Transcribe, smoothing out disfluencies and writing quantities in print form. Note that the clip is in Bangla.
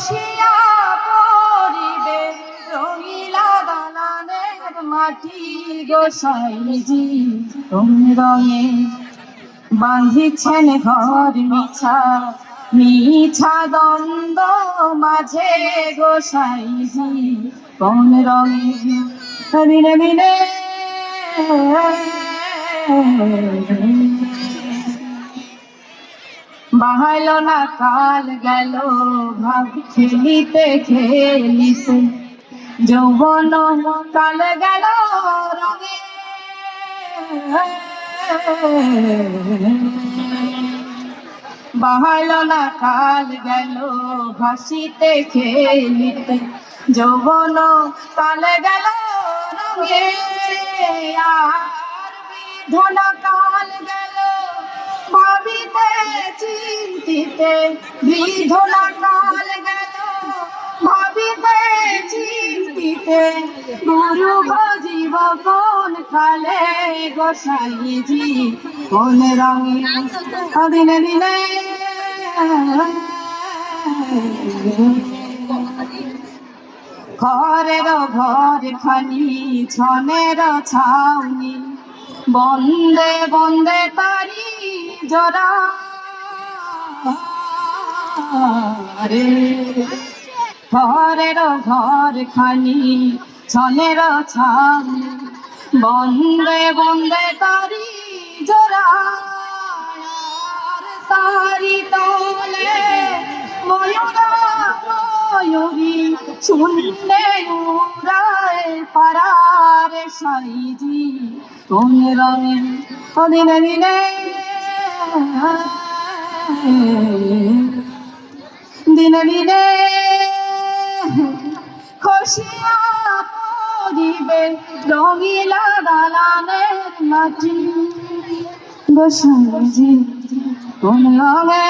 খসিয়া পড়িবে রঙিলা দালানের মাটি গোসাইজি কোন রঙে বাঁধিছেন ঘর মিছা মিছা দ্বন্দ্ব মাঝে গোসাইজি কোন রঙে দিনে দিনে বাহাইল না কাল গেল ভাব খেলিতে খেলিতে যৌবন কাল গেল রঙে বাহাইল না কাল গেল ভাসিতে খেলিতে যৌবন কাল গেল রঙে আর বিধনা কাল গেল ভাবিতে চিন্তিতে বিধনা কাল গেল ভাবিতে চিন্তিতে গুরু ভজিব কোন কালে গোসাইজি কোন রঙে দিনে দিনে ঘরের ঘর খানি ছনের ছাউনি বন্দে বন্দে তারি জরা রে ঘরের ঘর খানি ছনের ছাউনি বন্দে বন্দে তারি জরা তারি তলে ময়ূরা ময়ূরী শুনলে উড়ায় পারার সাইজি কোন রঙে দিনে দিনে দিনে দিনে খসিয়া পড়িবে রঙিলা দালানের মাটি গোসাইজি কোন রঙে